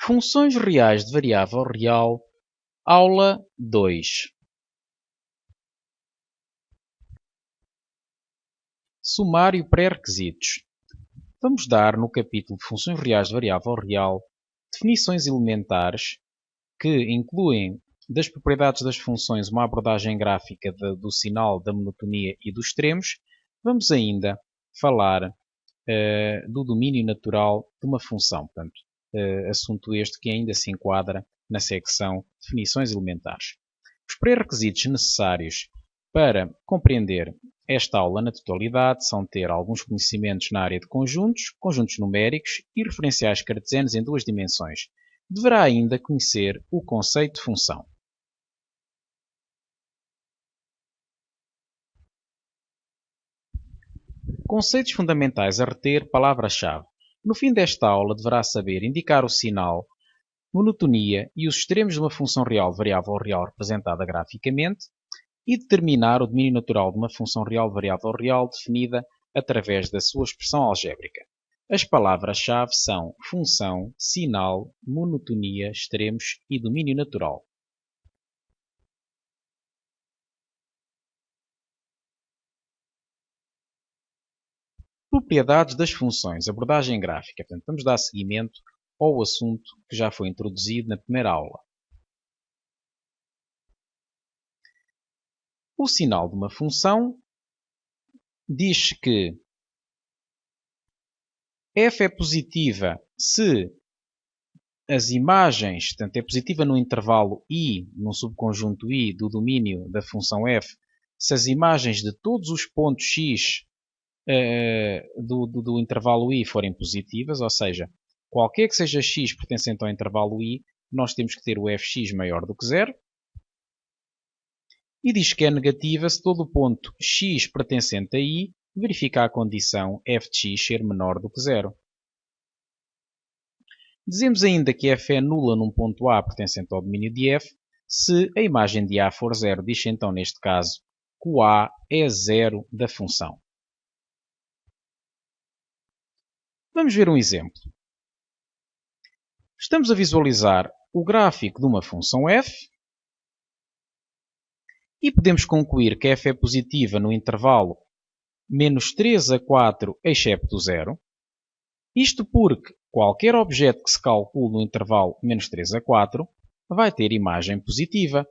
Funções reais de variável real, aula 2. Sumário pré-requisitos. Vamos dar no capítulo de Funções reais de variável real definições elementares que incluem das propriedades das funções uma abordagem gráfica do sinal, da monotonia e dos extremos. Vamos ainda falar do domínio natural de uma função. Portanto, assunto este que ainda se enquadra na secção Definições Elementares. Os pré-requisitos necessários para compreender esta aula na totalidade são ter alguns conhecimentos na área de conjuntos, conjuntos numéricos e referenciais cartesianos em duas dimensões. Deverá ainda conhecer o conceito de função. Conceitos fundamentais a reter, palavra-chave. No fim desta aula deverá saber indicar o sinal, monotonia e os extremos de uma função real de variável real representada graficamente e determinar o domínio natural de uma função real de variável real definida através da sua expressão algébrica. As palavras-chave são função, sinal, monotonia, extremos e domínio natural. Propriedades das funções, abordagem gráfica. Portanto, vamos dar seguimento ao assunto que já foi introduzido na primeira aula. O sinal de uma função diz que f é positiva se as imagens, portanto é positiva no intervalo i, num subconjunto i do domínio da função f, se as imagens de todos os pontos x do intervalo i forem positivas, ou seja, qualquer que seja x pertencente ao intervalo i, nós temos que ter o fx maior do que 0. E diz que é negativa se todo o ponto x pertencente a i verifica a condição f de x ser menor do que 0. Dizemos ainda que f é nula num ponto A pertencente ao domínio de f se a imagem de A for 0. Diz então, neste caso, que o A é 0 da função. Vamos ver um exemplo. Estamos a visualizar o gráfico de uma função f e podemos concluir que f é positiva no intervalo menos 3 a 4 excepto 0. Isto porque qualquer objeto que se calcule no intervalo menos 3 a 4 vai ter imagem positiva,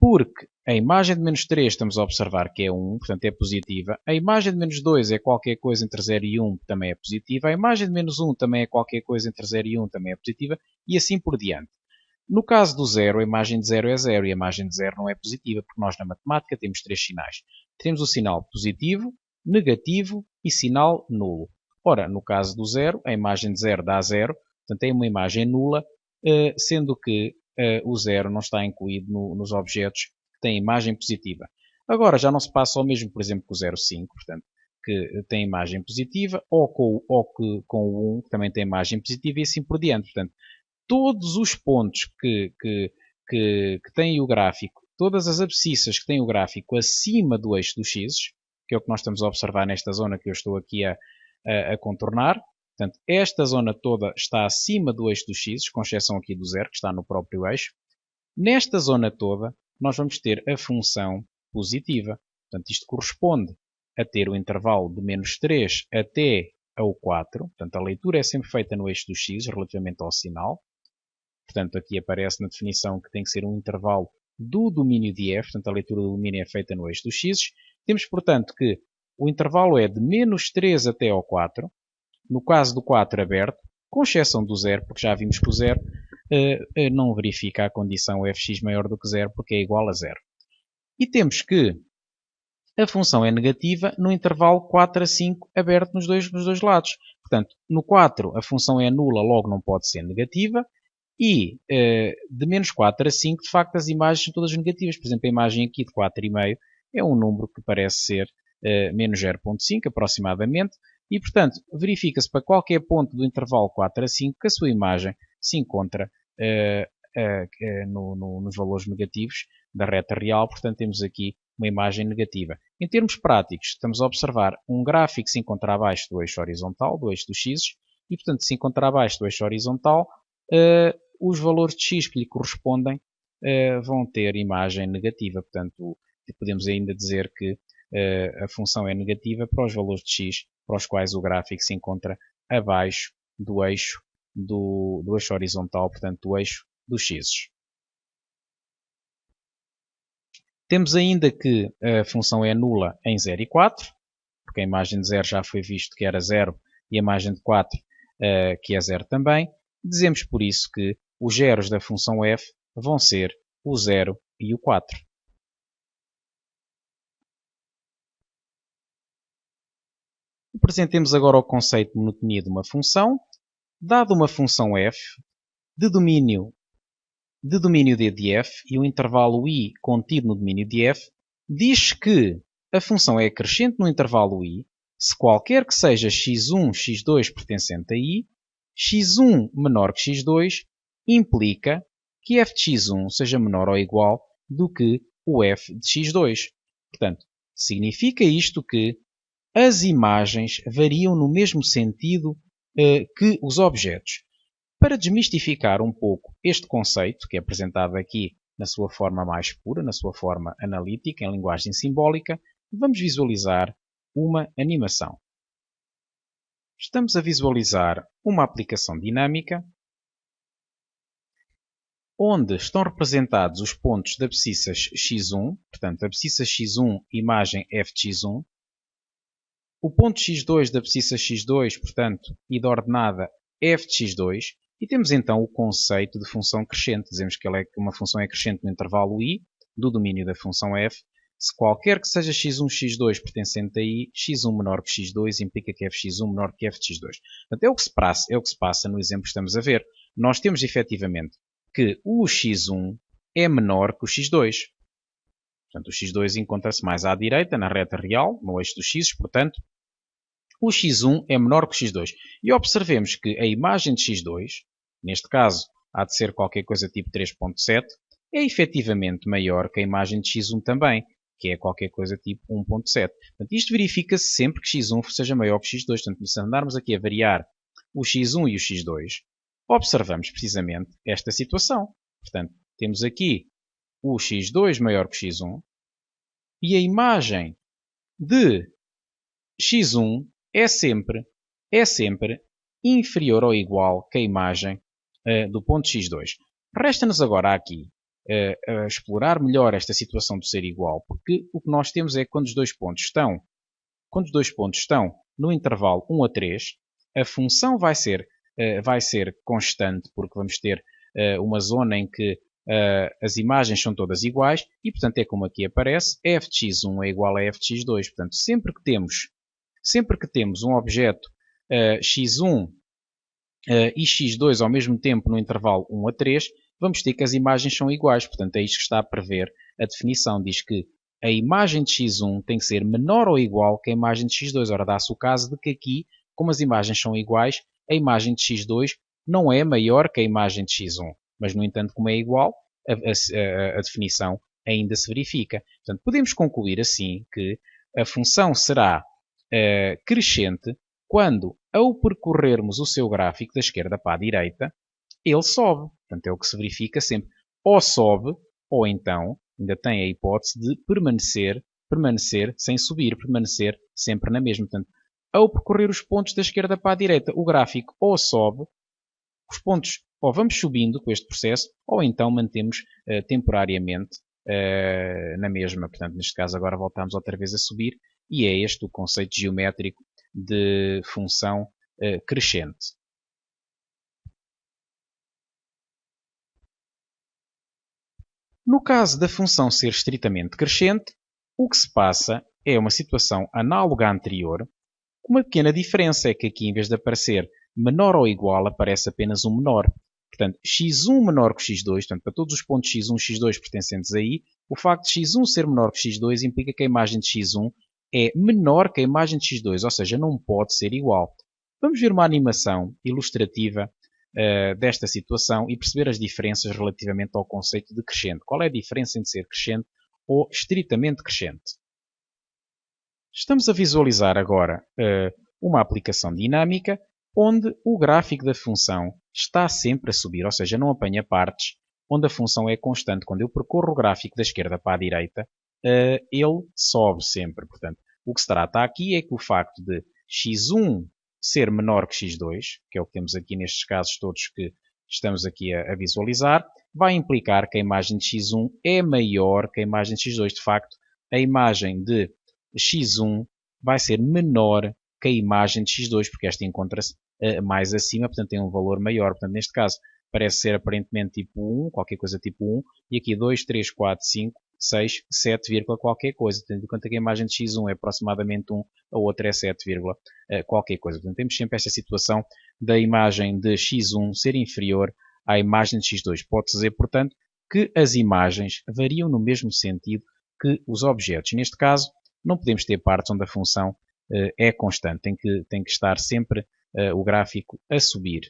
porque a imagem de menos 3 estamos a observar que é 1, portanto é positiva. A imagem de menos 2 é qualquer coisa entre 0 e 1, também é positiva. A imagem de menos 1 também é qualquer coisa entre 0 e 1, também é positiva. E assim por diante. No caso do 0, a imagem de 0 é 0 e a imagem de 0 não é positiva, porque nós na matemática temos três sinais. Temos o sinal positivo, negativo e sinal nulo. Ora, no caso do 0, a imagem de 0 dá 0, portanto é uma imagem nula, sendo que o 0 não está incluído nos objetos que têm imagem positiva. Agora, já não se passa o mesmo, por exemplo, com o 0,5, portanto, que tem imagem positiva, ou com o 1, que também tem imagem positiva, e assim por diante. Portanto, todos os pontos que têm o gráfico, todas as abscissas que têm o gráfico acima do eixo dos x, que é o que nós estamos a observar nesta zona que eu estou aqui a contornar. Portanto, esta zona toda está acima do eixo dos x, com exceção aqui do 0, que está no próprio eixo. Nesta zona toda, nós vamos ter a função positiva. Portanto, isto corresponde a ter o intervalo de menos 3 até ao 4. Portanto, a leitura é sempre feita no eixo dos x, relativamente ao sinal. Portanto, aqui aparece na definição que tem que ser um intervalo do domínio de f. Portanto, a leitura do domínio é feita no eixo dos x. Temos, portanto, que o intervalo é de menos 3 até ao 4. No caso do 4 aberto, com exceção do 0, porque já vimos que o 0 não verifica a condição fx maior do que 0, porque é igual a 0. E temos que a função é negativa no intervalo 4 a 5 aberto nos dois lados. Portanto, no 4 a função é nula, logo não pode ser negativa. E de menos 4 a 5, de facto, as imagens são todas negativas. Por exemplo, a imagem aqui de 4,5 é um número que parece ser menos 0,5 aproximadamente. E, portanto, verifica-se para qualquer ponto do intervalo 4 a 5 que a sua imagem se encontra nos valores negativos da reta real. Portanto, temos aqui uma imagem negativa. Em termos práticos, estamos a observar um gráfico que se encontra abaixo do eixo horizontal, do eixo dos x, e, portanto, se encontra abaixo do eixo horizontal, os valores de x que lhe correspondem vão ter imagem negativa. Portanto, podemos ainda dizer que a função é negativa para os valores de x para os quais o gráfico se encontra abaixo do eixo horizontal, portanto, do eixo dos x's. Temos ainda que a função é nula em 0 e 4, porque a imagem de 0 já foi visto que era 0 e a imagem de 4 que é 0 também. Dizemos por isso que os zeros da função f vão ser o 0 e o 4. Apresentemos agora o conceito de monotonia de uma função. Dado uma função f de domínio D de f e o intervalo i contido no domínio de f, diz que a função é crescente no intervalo i se qualquer que seja x1, x2 pertencente a i, x1 menor que x2 implica que f de x1 seja menor ou igual do que o f de x2. Portanto, significa isto que as imagens variam no mesmo sentido que os objetos. Para desmistificar um pouco este conceito, que é apresentado aqui na sua forma mais pura, na sua forma analítica, em linguagem simbólica, vamos visualizar uma animação. Estamos a visualizar uma aplicação dinâmica onde estão representados os pontos de abscissas x1, portanto, abscissa x1, imagem f de x1, o ponto x2 da abscissa x2, portanto, e da ordenada f de x2, e temos então o conceito de função crescente. Dizemos que uma função é crescente no intervalo i do domínio da função f, se qualquer que seja x1, x2 pertencente a i, x1 menor que x2 implica que f de x1 menor que f de x2. Portanto, é o que se passa no exemplo que estamos a ver. Nós temos efetivamente que o x1 é menor que o x2. Portanto, o x2 encontra-se mais à direita, na reta real, no eixo dos x, portanto, o x1 é menor que o x2. E observemos que a imagem de x2, neste caso há de ser qualquer coisa tipo 3.7, é efetivamente maior que a imagem de x1 também, que é qualquer coisa tipo 1.7. Portanto, isto verifica-se sempre que x1 seja maior que x2. Portanto, se andarmos aqui a variar o x1 e o x2, observamos precisamente esta situação. Portanto, temos aqui o x2 maior que o x1 e a imagem de x1 é sempre inferior ou igual que a imagem do ponto x2. Resta-nos agora aqui explorar melhor esta situação de ser igual, porque o que nós temos é que quando os dois pontos estão no intervalo 1 a 3, a função vai ser constante, porque vamos ter uma zona em que as imagens são todas iguais e, portanto, é como aqui aparece, f de x1 é igual a f de x2. Portanto, sempre que temos um objeto x1 e x2 ao mesmo tempo no intervalo 1 a 3, vamos ter que as imagens são iguais. Portanto, é isto que está a prever a definição. Diz que a imagem de x1 tem que ser menor ou igual que a imagem de x2. Ora, dá-se o caso de que aqui, como as imagens são iguais, a imagem de x2 não é maior que a imagem de x1. Mas, no entanto, como é igual, a definição ainda se verifica. Portanto, podemos concluir assim que a função será crescente quando, ao percorrermos o seu gráfico da esquerda para a direita, ele sobe. Portanto, é o que se verifica sempre. Ou sobe, ou então ainda tem a hipótese de permanecer sem subir, permanecer sempre na mesma. Portanto, ao percorrer os pontos da esquerda para a direita, o gráfico ou sobe, os pontos ou vamos subindo com este processo, ou então mantemos temporariamente na mesma. Portanto, neste caso agora voltamos outra vez a subir, e é este o conceito geométrico de função crescente. No caso da função ser estritamente crescente, o que se passa é uma situação análoga à anterior, com uma pequena diferença, é que aqui em vez de aparecer menor ou igual, aparece apenas um menor. Portanto, x1 menor que x2, portanto, para todos os pontos x1 e x2 pertencentes a i, o facto de x1 ser menor que x2 implica que a imagem de x1 é menor que a imagem de x2, ou seja, não pode ser igual. Vamos ver uma animação ilustrativa desta situação e perceber as diferenças relativamente ao conceito de crescente. Qual é a diferença entre ser crescente ou estritamente crescente? Estamos a visualizar agora uma aplicação dinâmica onde o gráfico da função está sempre a subir, ou seja, não apanha partes onde a função é constante. Quando eu percorro o gráfico da esquerda para a direita, ele sobe sempre. Portanto, o que se trata aqui é que o facto de x1 ser menor que x2, que é o que temos aqui nestes casos todos que estamos aqui a visualizar, vai implicar que a imagem de x1 é maior que a imagem de x2. De facto, a imagem de x1 vai ser menor que a imagem de x2, porque esta encontra-se mais acima, portanto tem um valor maior. Portanto, neste caso, parece ser aparentemente tipo 1, qualquer coisa tipo 1, e aqui 2, 3, 4, 5, 6, 7, qualquer coisa. Tendo em conta que a imagem de x1 é aproximadamente 1, a outra é 7, qualquer coisa. Portanto, temos sempre esta situação da imagem de x1 ser inferior à imagem de x2. Pode-se dizer, portanto, que as imagens variam no mesmo sentido que os objetos. Neste caso, não podemos ter partes onde a função é constante. Tem que estar sempre o gráfico a subir.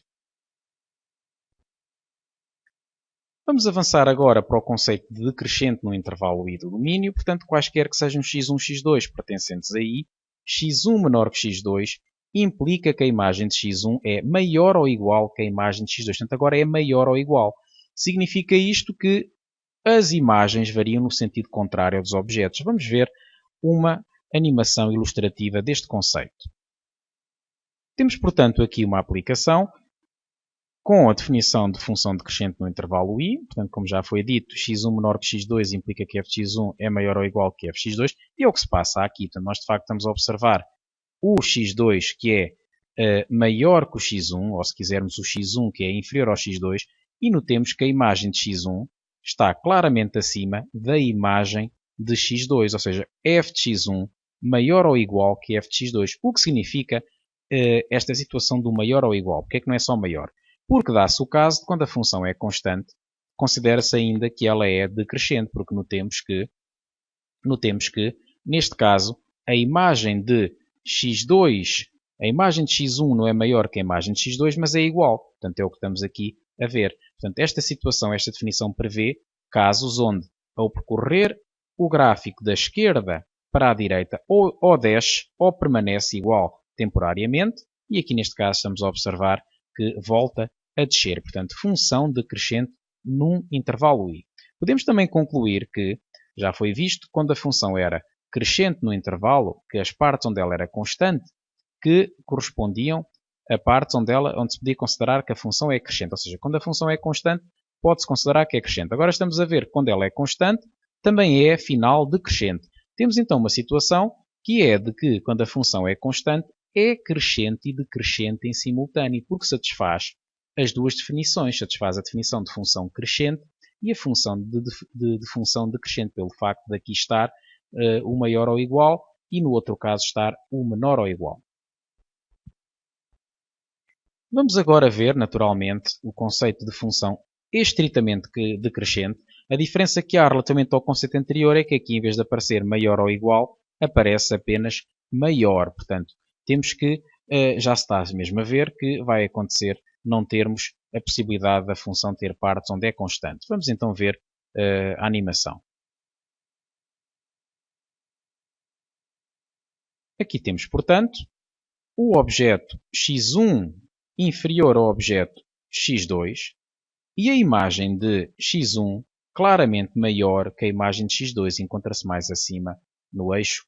Vamos avançar agora para o conceito de decrescente no intervalo I do domínio. Portanto, quaisquer que sejam x1, x2 pertencentes a I, x1 menor que x2 implica que a imagem de x1 é maior ou igual que a imagem de x2. Portanto, agora é maior ou igual. Significa isto que as imagens variam no sentido contrário ao dos objetos. Vamos ver uma animação ilustrativa deste conceito. Temos, portanto, aqui uma aplicação com a definição de função decrescente no intervalo I. Portanto, como já foi dito, x1 menor que x2 implica que f de x1 é maior ou igual que f de x2. E é o que se passa aqui. Portanto, nós, de facto, estamos a observar o x2 que é maior que o x1, ou se quisermos o x1 que é inferior ao x2, e notemos que a imagem de x1 está claramente acima da imagem de x2, ou seja, f de x1 maior ou igual que f de x2. O que significa esta situação do maior ou igual? Porque é que não é só maior? Porque dá-se o caso de quando a função é constante, considera-se ainda que ela é decrescente, porque notemos que, neste caso, a imagem de x2, a imagem de x1 não é maior que a imagem de x2, mas é igual. Portanto, é o que estamos aqui a ver. Portanto, esta situação, esta definição prevê casos onde, ao percorrer o gráfico da esquerda para a direita, ou desce ou permanece igual temporariamente, e aqui neste caso estamos a observar que volta a descer. Portanto, função decrescente num intervalo I. Podemos também concluir que, já foi visto, quando a função era crescente no intervalo, que as partes onde ela era constante, que correspondiam a partes onde se podia considerar que a função é crescente. Ou seja, quando a função é constante, pode-se considerar que é crescente. Agora estamos a ver que quando ela é constante, também é, afinal, decrescente. Temos então uma situação que é de que, quando a função é constante, é crescente e decrescente em simultâneo, porque satisfaz as duas definições. Satisfaz a definição de função crescente e a função de função decrescente, pelo facto de aqui estar o maior ou igual e no outro caso estar o menor ou igual. Vamos agora ver, naturalmente, o conceito de função estritamente decrescente. A diferença que há relativamente ao conceito anterior é que aqui, em vez de aparecer maior ou igual, aparece apenas maior. Portanto, temos que, já se está mesmo a ver, que vai acontecer não termos a possibilidade da função ter partes onde é constante. Vamos então ver a animação. Aqui temos, portanto, o objeto x1 inferior ao objeto x2 e a imagem de x1 claramente maior que a imagem de x2, encontra-se mais acima no eixo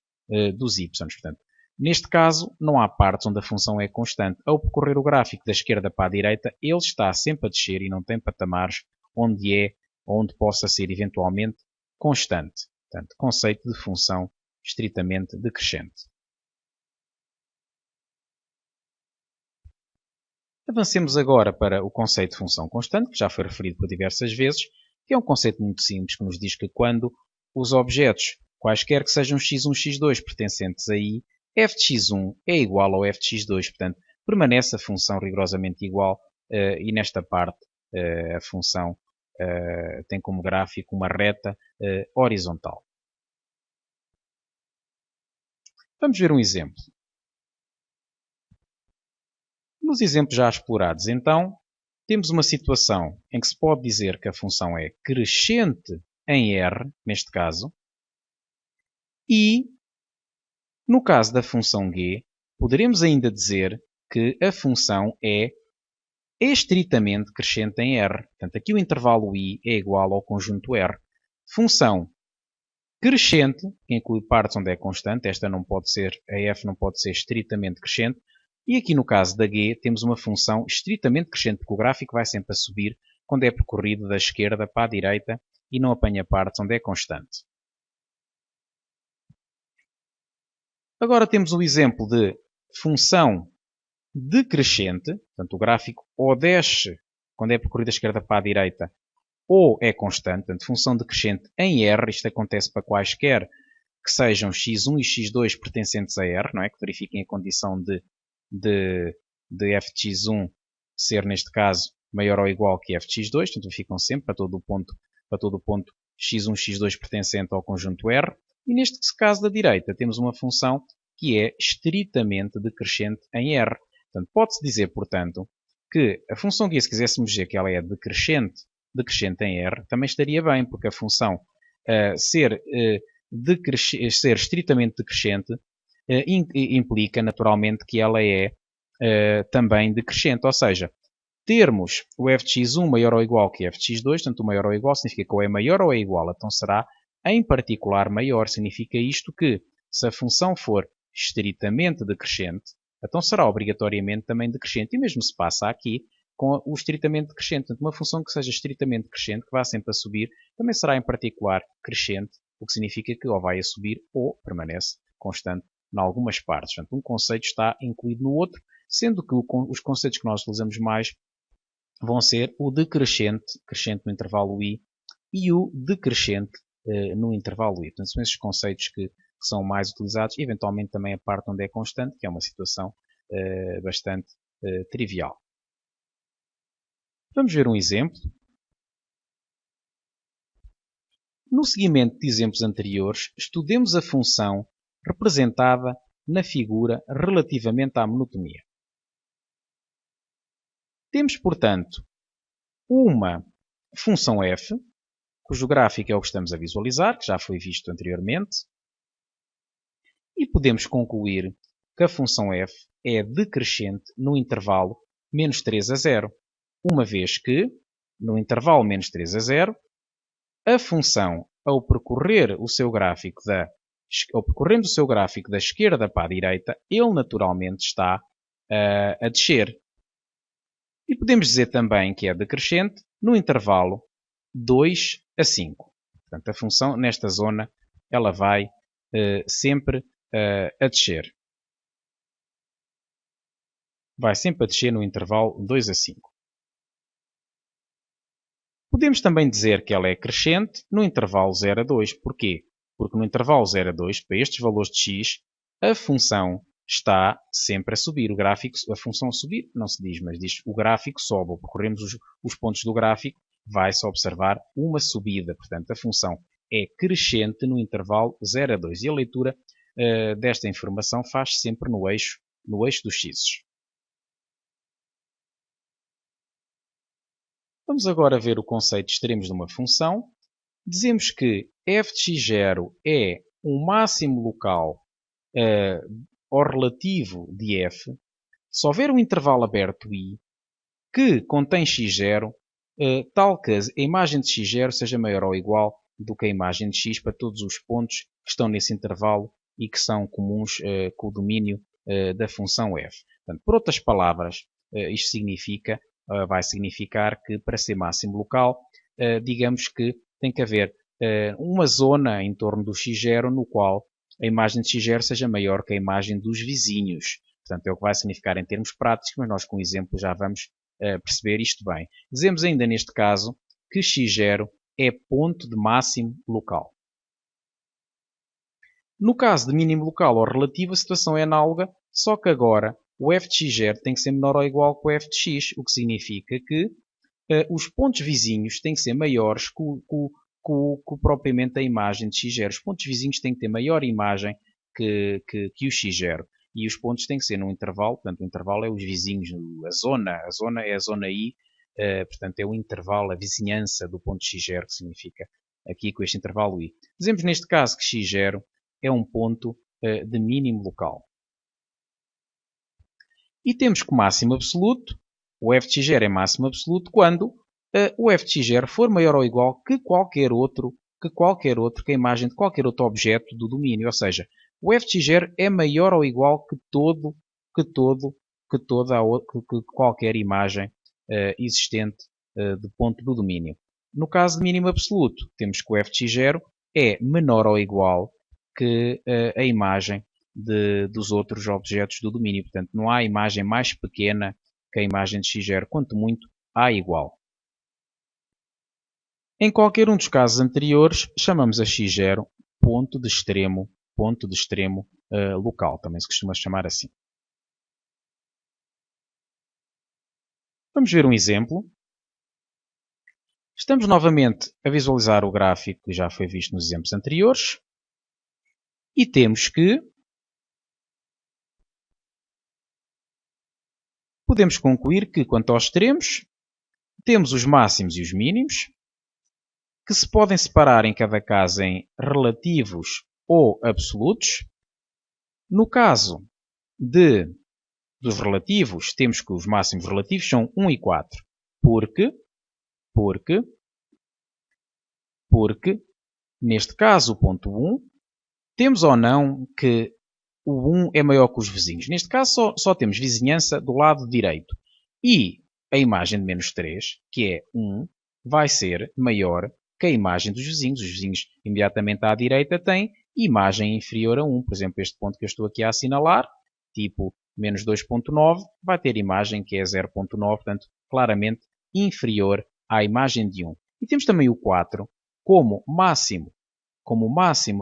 dos y. Portanto, neste caso, não há partes onde a função é constante. Ao percorrer o gráfico da esquerda para a direita, ele está sempre a descer e não tem patamares onde possa ser eventualmente constante. Portanto, conceito de função estritamente decrescente. Avancemos agora para o conceito de função constante, que já foi referido por diversas vezes, que é um conceito muito simples, que nos diz que quando os objetos, quaisquer que sejam x1, x2 pertencentes a I, f de x1 é igual ao f de x2, portanto, permanece a função rigorosamente igual e nesta parte a função tem como gráfico uma reta horizontal. Vamos ver um exemplo. Nos exemplos já explorados, então, temos uma situação em que se pode dizer que a função é crescente em R, neste caso, e, no caso da função g, poderemos ainda dizer que a função é é estritamente crescente em R. Portanto, aqui o intervalo I é igual ao conjunto R. Função crescente, que inclui partes onde é constante, esta não pode ser, a f não pode ser estritamente crescente, e aqui no caso da g temos uma função estritamente crescente, porque o gráfico vai sempre a subir quando é percorrido da esquerda para a direita e não apanha partes onde é constante. Agora temos o exemplo de função decrescente, portanto o gráfico ou desce quando é percorrido da esquerda para a direita, ou é constante, portanto, função decrescente em R, isto acontece para quaisquer que sejam x1 e x2 pertencentes a R, não é? Que verifiquem a condição de f de x1 ser, neste caso, maior ou igual que f de x2, portanto, verificam sempre para todo o ponto x1 e x2 pertencente ao conjunto R, e neste caso da direita temos uma função que é estritamente decrescente em R. Portanto, pode-se dizer, portanto, que a função g, se quiséssemos dizer que ela é decrescente em R, também estaria bem, porque a função ser estritamente decrescente implica naturalmente que ela é também decrescente, ou seja, termos o f de x1 maior ou igual que f de x2, portanto o maior ou igual significa que ou é maior ou é igual, então será em particular maior. Significa isto que se a função for estritamente decrescente, então será obrigatoriamente também decrescente, e mesmo se passa aqui com o estritamente decrescente. Portanto, uma função que seja estritamente crescente, que vá sempre a subir, também será em particular crescente, o que significa que ou vai a subir ou permanece constante em algumas partes. Portanto, um conceito está incluído no outro, sendo que os conceitos que nós utilizamos mais vão ser o decrescente, crescente no intervalo I, e o decrescente no intervalo I. Portanto, são esses conceitos que são mais utilizados, eventualmente também a parte onde é constante, que é uma situação bastante trivial. Vamos ver um exemplo. No seguimento de exemplos anteriores, estudemos a função representada na figura relativamente à monotonia. Temos, portanto, uma função f, cujo gráfico é o que estamos a visualizar, que já foi visto anteriormente, e podemos concluir que a função f é decrescente no intervalo menos 3 a 0, uma vez que, no intervalo menos 3 a 0, a função, ao percorrendo o seu gráfico da esquerda para a direita, ele naturalmente está a descer. E podemos dizer também que é decrescente no intervalo 2 a 5. Portanto, a função nesta zona ela vai sempre a descer. Vai sempre a descer no intervalo 2 a 5. Podemos também dizer que ela é crescente no intervalo 0 a 2. Porquê? Porque no intervalo 0 a 2, para estes valores de x, a função está sempre a subir. O gráfico, a função subir, não se diz, mas diz o gráfico sobe. Ou percorremos os pontos do gráfico, vai-se observar uma subida. Portanto, a função é crescente no intervalo 0 a 2. E a leitura desta informação faz sempre no eixo dos x's. Vamos agora ver o conceito de extremos de uma função. Dizemos que f de x0 é um máximo local ao relativo de f se houver um intervalo aberto I que contém x0, tal que a imagem de x0 seja maior ou igual do que a imagem de x para todos os pontos que estão nesse intervalo e que são comuns com o domínio da função f. Portanto, por outras palavras, isto vai significar que para ser máximo local, digamos que tem que haver uma zona em torno do x0 no qual a imagem de x0 seja maior que a imagem dos vizinhos. Portanto, é o que vai significar em termos práticos, mas nós com o exemplo já vamos perceber isto bem. Dizemos ainda neste caso que x0 é ponto de máximo local. No caso de mínimo local ou relativo, a situação é análoga, só que agora o f de x0 tem que ser menor ou igual que o f de x, o que significa que os pontos vizinhos têm que ser maiores que propriamente a imagem de x0. Os pontos vizinhos têm que ter maior imagem que o x0. E os pontos têm que ser num intervalo, portanto o intervalo é os vizinhos, a zona é a zona I, portanto é o intervalo, a vizinhança do ponto x0, que significa aqui com este intervalo I. Dizemos neste caso que x0 é um ponto de mínimo local. E temos como máximo absoluto o f de x é máximo absoluto quando o f de x for maior ou igual que qualquer outro, que a imagem de qualquer outro objeto do domínio. Ou seja, o f de x é maior ou igual que qualquer imagem existente do ponto do domínio. No caso de mínimo absoluto, temos que o f de x0 é menor ou igual que a imagem dos outros objetos do domínio. Portanto, não há imagem mais pequena que a imagem de x0, quanto muito a igual. Em qualquer um dos casos anteriores, chamamos a x0 ponto de extremo local, também se costuma chamar assim. Vamos ver um exemplo. Estamos novamente a visualizar o gráfico que já foi visto nos exemplos anteriores e temos que podemos concluir que, quanto aos extremos, temos os máximos e os mínimos, que se podem separar em cada caso em relativos ou absolutos. No caso dos relativos, temos que os máximos relativos são 1 e 4, porque neste caso, o ponto 1, temos ou não que o 1 é maior que os vizinhos. Neste caso, só temos vizinhança do lado direito. E a imagem de menos 3, que é 1, vai ser maior que a imagem dos vizinhos. Os vizinhos imediatamente à direita têm imagem inferior a 1. Por exemplo, este ponto que eu estou aqui a assinalar, tipo menos 2.9, vai ter imagem que é 0.9, portanto, claramente inferior à imagem de 1. E temos também o 4 como máximo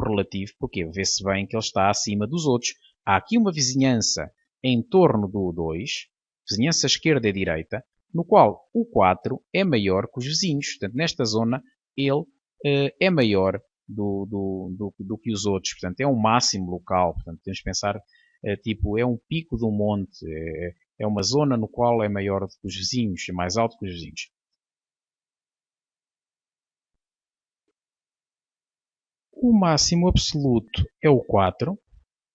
relativo, porque vê-se bem que ele está acima dos outros. Há aqui uma vizinhança em torno do 2, vizinhança esquerda e direita, no qual o 4 é maior que os vizinhos. Portanto, nesta zona, ele é maior do que os outros. Portanto, é um máximo local. Portanto, temos que pensar, é um pico de um monte. É uma zona no qual é maior do que os vizinhos, é mais alto que os vizinhos. O máximo absoluto é o 4,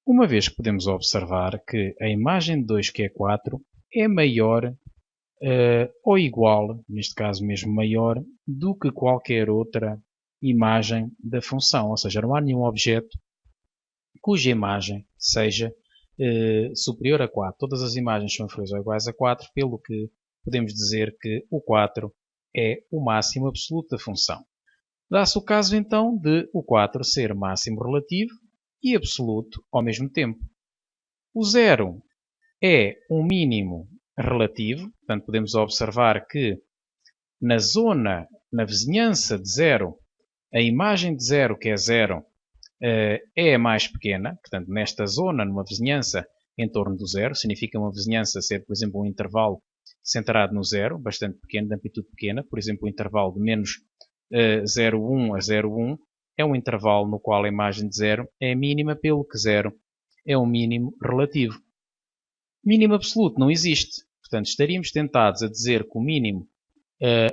uma vez que podemos observar que a imagem de 2, que é 4, é maior ou igual, neste caso mesmo maior, do que qualquer outra imagem da função. Ou seja, não há nenhum objeto cuja imagem seja superior a 4. Todas as imagens são inferiores ou iguais a 4, pelo que podemos dizer que o 4 é o máximo absoluto da função. Dá-se o caso, então, de o 4 ser máximo relativo e absoluto ao mesmo tempo. O 0 é um mínimo relativo, portanto, podemos observar que na vizinhança de 0, a imagem de 0, que é 0, é a mais pequena. Portanto, nesta zona, numa vizinhança em torno do 0, significa uma vizinhança ser, por exemplo, um intervalo centrado no 0, bastante pequeno, de amplitude pequena, por exemplo, o intervalo de menos 0,1 a 0,1 é um intervalo no qual a imagem de 0 é mínima, pelo que 0 é um mínimo relativo. Mínimo absoluto não existe. Portanto, estaríamos tentados a dizer que o mínimo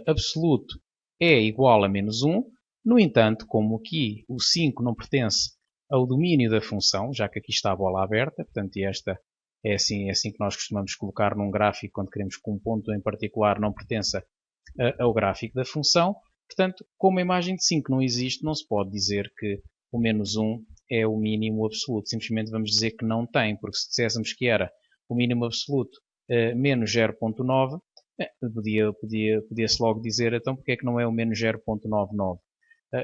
absoluto é igual a menos 1. No entanto, como aqui o 5 não pertence ao domínio da função, já que aqui está a bola aberta, portanto, esta é assim que nós costumamos colocar num gráfico quando queremos que um ponto em particular não pertença ao gráfico da função. Portanto, como a imagem de 5 não existe, não se pode dizer que o menos 1 é o mínimo absoluto. Simplesmente vamos dizer que não tem, porque se disséssemos que era o mínimo absoluto menos 0.9, podia-se logo dizer, então, porque é que não é o menos 0.99?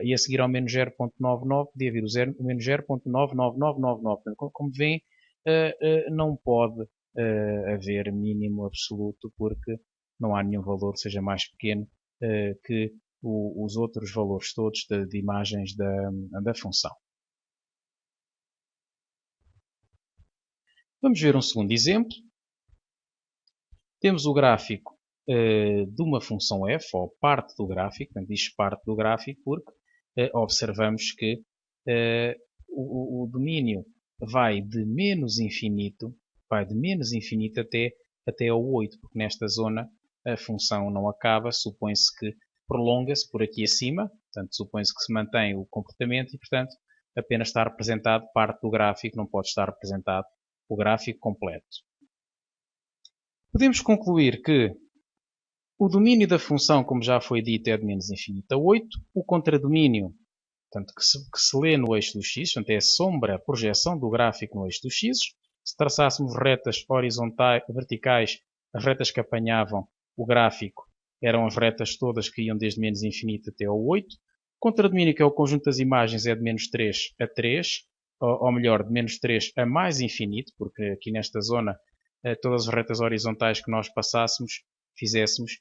E a seguir ao menos 0.99 podia vir o menos 0.99999. Portanto, como veem, não pode haver mínimo absoluto, porque não há nenhum valor que seja mais pequeno que os outros valores todos de imagens da função. Vamos ver um segundo exemplo. Temos o gráfico de uma função f, ou parte do gráfico, portanto, diz parte do gráfico porque observamos que o domínio vai de menos infinito até ao 8, porque nesta zona a função não acaba, supõe-se que prolonga-se por aqui acima, portanto, supõe-se que se mantém o comportamento e, portanto, apenas está representado parte do gráfico, não pode estar representado o gráfico completo. Podemos concluir que O domínio da função, como já foi dito, é de menos infinito a 8. O contradomínio, portanto, que se lê no eixo dos x, portanto, é a sombra, a projeção do gráfico no eixo dos x. Se traçássemos retas horizontais, verticais, as retas que apanhavam o gráfico eram as retas todas que iam desde menos infinito até ao 8. O contradomínio, que é o conjunto das imagens, é de menos 3 a 3, ou melhor, de menos 3 a mais infinito, porque aqui nesta zona todas as retas horizontais que nós fizéssemos,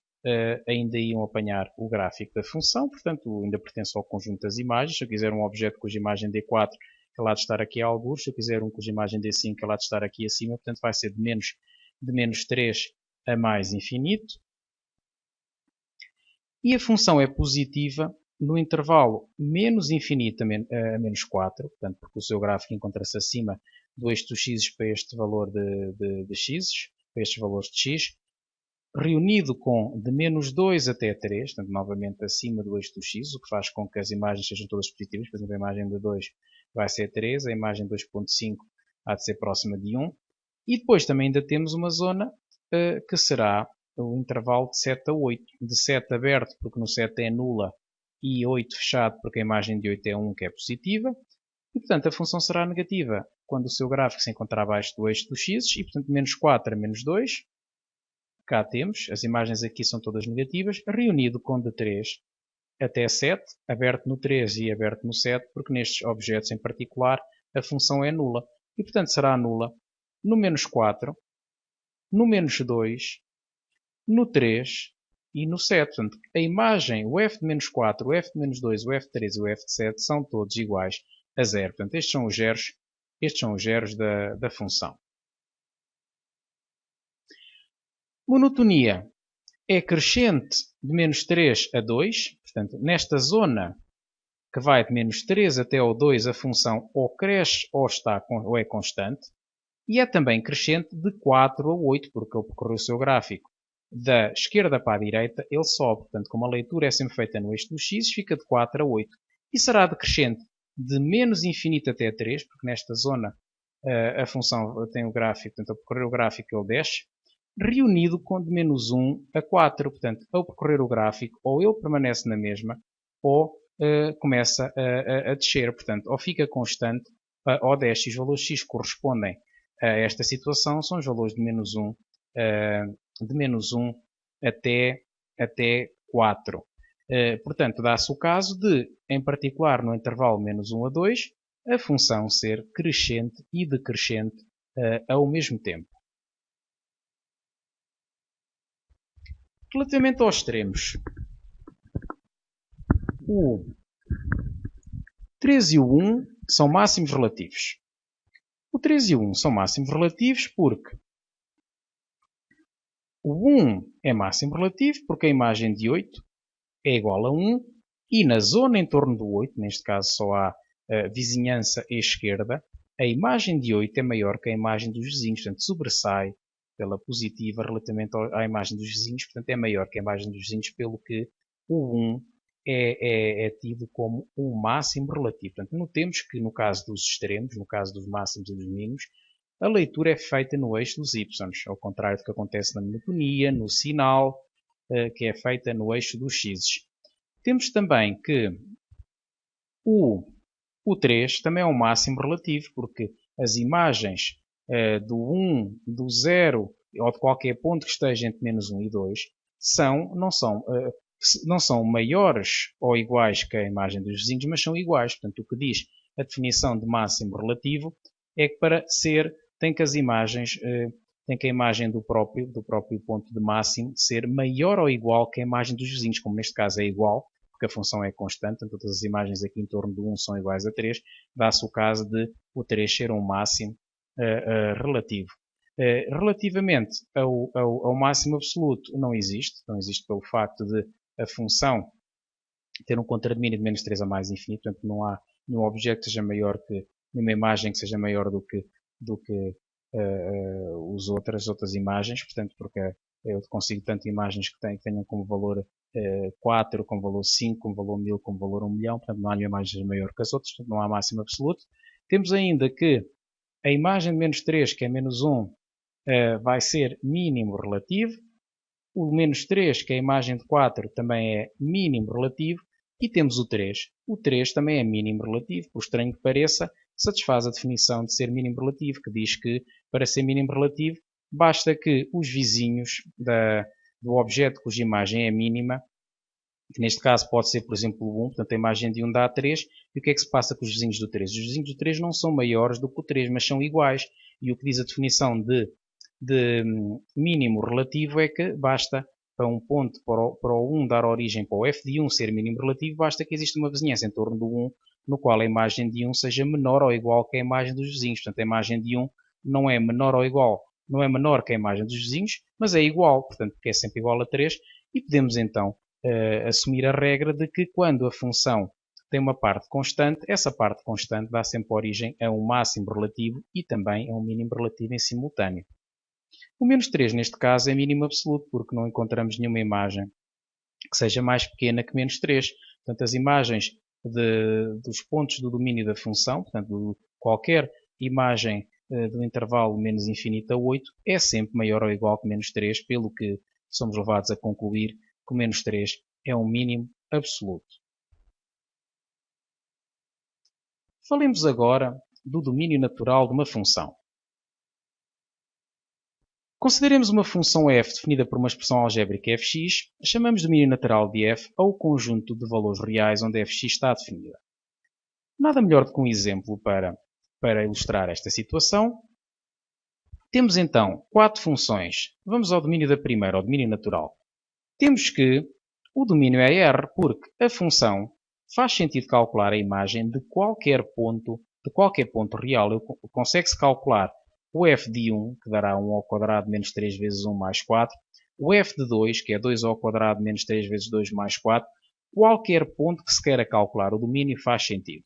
ainda iam apanhar o gráfico da função, portanto ainda pertence ao conjunto das imagens. Se eu quiser um objeto cuja imagem D4 é lá de estar aqui a algures, se eu quiser um cuja imagem D5 é lá de estar aqui acima, portanto vai ser de menos 3 a mais infinito. E a função é positiva no intervalo menos infinito a menos 4, portanto, porque o seu gráfico encontra-se acima do eixo dos x para este valor de x, para estes valores de x, reunido com de menos 2 até 3, portanto, novamente acima do eixo do x, o que faz com que as imagens sejam todas positivas. Por exemplo, a imagem de 2 vai ser 3, a imagem 2.5 há de ser próxima de 1. E depois também ainda temos uma zona que será o intervalo de 7 a 8. De 7 aberto, porque no 7 é nula, e 8 fechado, porque a imagem de 8 é 1, que é positiva. E, portanto, a função será negativa quando o seu gráfico se encontrar abaixo do eixo do x, e, portanto, menos 4 a menos 2. Cá temos, as imagens aqui são todas negativas, reunido com de 3 até 7, aberto no 3 e aberto no 7, porque nestes objetos em particular a função é nula. E, portanto, será nula no menos 4, no menos 2, no 3 e no 7. Portanto, a imagem, o f de menos 4, o f de menos 2, o f de 3 e o f de 7 são todos iguais a 0. Portanto, estes são os zeros da função. Monotonia é crescente de menos 3 a 2. Portanto, nesta zona que vai de menos 3 até ao 2, a função ou cresce ou é constante. E é também crescente de 4 a 8, porque ele percorreu o seu gráfico da esquerda para a direita, ele sobe. Portanto, como a leitura é sempre feita no eixo dos x, fica de 4 a 8. E será decrescente de menos infinito até 3, porque nesta zona a função tem o gráfico, portanto, ao percorrer o gráfico ele desce, reunido com de menos 1 a 4. Portanto, ao percorrer o gráfico, ou ele permanece na mesma, ou começa a descer. Portanto, ou fica constante, ou desce. Os valores x correspondem a esta situação são os valores de menos 1, até 4. Portanto, dá-se o caso de, em particular no intervalo menos 1 a 2, a função ser crescente e decrescente ao mesmo tempo. Relativamente aos extremos, o 3 e o 1 são máximos relativos. O 3 e o 1 são máximos relativos porque o 1 é máximo relativo porque a imagem de 8 é igual a 1 e na zona em torno do 8, neste caso só há vizinhança à esquerda, a imagem de 8 é maior que a imagem dos vizinhos, portanto sobressai pela positiva relativamente à imagem dos vizinhos, portanto é maior que a imagem dos vizinhos, pelo que o 1 é tido como um máximo relativo. Portanto, notemos que no caso dos extremos, no caso dos máximos e dos mínimos, a leitura é feita no eixo dos y, ao contrário do que acontece na monotonia, no sinal, que é feita no eixo dos x. Temos também que o 3 também é um máximo relativo, porque as imagens do 1, do 0 ou de qualquer ponto que esteja entre menos 1 e 2 não são maiores ou iguais que a imagem dos vizinhos, mas são iguais. Portanto, o que diz a definição de máximo relativo é que para ser tem que a imagem do próprio ponto de máximo ser maior ou igual que a imagem dos vizinhos, como neste caso é igual, porque a função é constante, portanto, todas as imagens aqui em torno de 1 são iguais a 3, dá-se o caso de o 3 ser um máximo relativo. Relativamente ao máximo absoluto, não existe pelo facto de a função ter um contradomínio de menos 3 a mais infinito, portanto não há nenhum objeto que seja maior que, nenhuma imagem que seja maior do que as outras imagens, portanto, porque eu consigo tanto imagens que tenham como valor 4, como valor 5, como valor 1000, como valor 1 milhão, portanto não há nenhuma imagem maior que as outras, portanto não há máximo absoluto. Temos ainda que a imagem de menos 3, que é menos 1, vai ser mínimo relativo, o menos 3, que é a imagem de 4, também é mínimo relativo. E temos o 3. O 3 também é mínimo relativo, por estranho que pareça, satisfaz a definição de ser mínimo relativo, que diz que, para ser mínimo relativo, basta que os vizinhos do objeto cuja imagem é mínima, que neste caso pode ser, por exemplo, o 1, portanto a imagem de 1 dá 3, e o que é que se passa com os vizinhos do 3? Os vizinhos do 3 não são maiores do que o 3, mas são iguais, e o que diz a definição de mínimo relativo é que basta para um ponto, para o 1 dar origem para o f de 1 ser mínimo relativo, basta que exista uma vizinhança em torno do 1, no qual a imagem de 1 seja menor ou igual que a imagem dos vizinhos. Portanto, a imagem de 1 não é menor ou igual, não é menor que a imagem dos vizinhos, mas é igual, portanto, porque é sempre igual a 3, e podemos então assumir a regra de que quando a função tem uma parte constante, essa parte constante dá sempre origem a um máximo relativo e também a um mínimo relativo em simultâneo. O menos 3 neste caso é mínimo absoluto, porque não encontramos nenhuma imagem que seja mais pequena que menos 3. Portanto, as imagens dos pontos do domínio da função, portanto, qualquer imagem do intervalo menos infinito a 8 é sempre maior ou igual que menos 3, pelo que somos levados a concluir que o menos 3 é um mínimo absoluto. Falemos agora do domínio natural de uma função. Consideremos uma função f definida por uma expressão algébrica fx, chamamos domínio natural de f ao conjunto de valores reais onde fx está definida. Nada melhor do que um exemplo para ilustrar esta situação. Temos então 4 funções. Vamos ao domínio da primeira, ao domínio natural. Temos que o domínio é R porque a função faz sentido calcular a imagem de qualquer ponto real. Consegue-se calcular o f de 1, que dará 1 ao quadrado menos 3 vezes 1 mais 4, o f de 2, que é 2 ao quadrado menos 3 vezes 2 mais 4, qualquer ponto que se queira calcular o domínio faz sentido.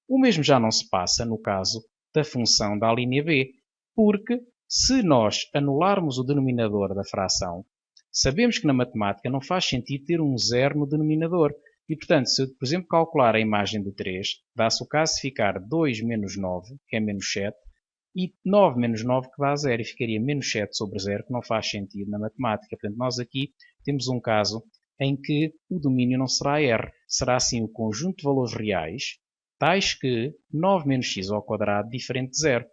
O mesmo já não se passa no caso da função da linha B, porque se nós anularmos o denominador da fração, sabemos que na matemática não faz sentido ter um zero no denominador. E, portanto, se eu, por exemplo, calcular a imagem do 3, dá-se o caso de ficar 2 menos 9, que é menos 7, e 9 menos 9 que dá 0, e ficaria menos 7 sobre 0, que não faz sentido na matemática. Portanto, nós aqui temos um caso em que o domínio não será R, será sim o conjunto de valores reais, tais que 9 menos x ao quadrado diferente de 0.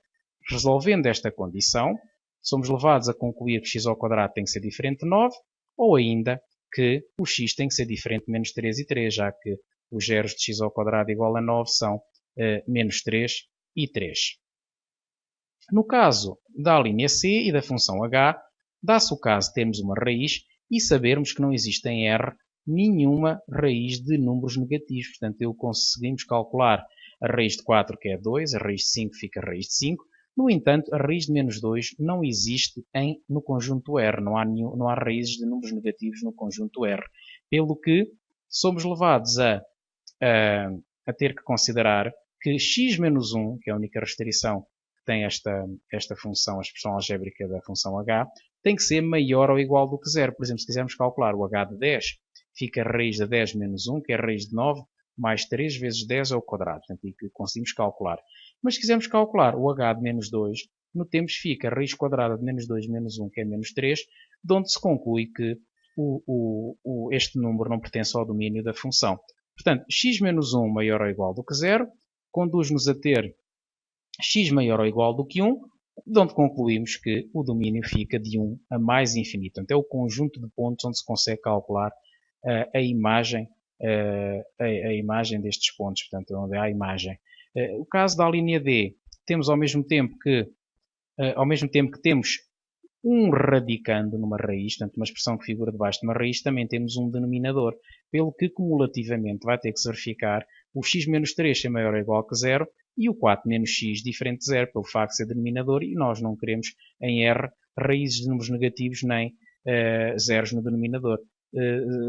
Resolvendo esta condição, somos levados a concluir que x ao quadrado tem que ser diferente de 9, ou ainda que o x tem que ser diferente de menos 3 e 3, já que os zeros de x ao quadrado igual a 9 são menos 3 e 3. No caso da linha C e da função h, dá-se o caso de termos uma raiz e sabermos que não existe em R nenhuma raiz de números negativos. Portanto, conseguimos calcular a raiz de 4, que é 2, a raiz de 5 fica a raiz de 5. No entanto, a raiz de menos 2 não existe no conjunto R. Não há raízes de números negativos no conjunto R. Pelo que somos levados a ter que considerar que x menos 1, que é a única restrição que tem esta função, a expressão algébrica da função h, tem que ser maior ou igual do que 0. Por exemplo, se quisermos calcular o h de 10, fica a raiz de 10 menos 1, que é a raiz de 9, mais 3 vezes 10 ao quadrado. Portanto, que conseguimos calcular. Mas se quisermos calcular o h de menos 2, notemos que fica a raiz quadrada de menos 2 menos 1, que é menos 3, de onde se conclui que este número não pertence ao domínio da função. Portanto, x menos 1 maior ou igual do que 0, conduz-nos a ter x maior ou igual do que 1, de onde concluímos que o domínio fica de 1 a mais infinito. Portanto, é o conjunto de pontos onde se consegue calcular a imagem destes pontos, portanto, onde há a imagem. O caso da linha D, temos ao mesmo tempo que temos um radicando numa raiz, portanto, uma expressão que figura debaixo de uma raiz, também temos um denominador, pelo que cumulativamente vai ter que se verificar o x menos 3 ser maior ou igual que 0 e o 4 menos x diferente de 0, pelo facto de ser denominador, e nós não queremos em R raízes de números negativos nem zeros no denominador.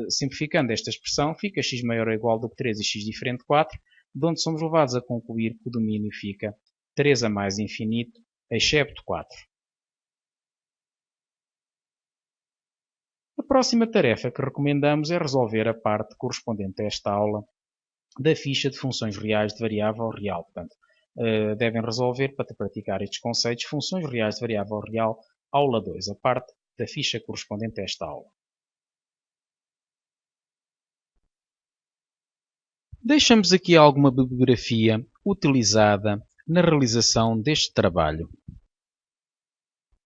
Simplificando esta expressão, fica x maior ou igual do que 3 e x diferente de 4, de onde somos levados a concluir que o domínio fica 3 a mais infinito, excepto 4. A próxima tarefa que recomendamos é resolver a parte correspondente a esta aula da ficha de funções reais de variável real. Portanto, devem resolver, para praticar estes conceitos, funções reais de variável real, aula 2, a parte da ficha correspondente a esta aula. Deixamos aqui alguma bibliografia utilizada na realização deste trabalho.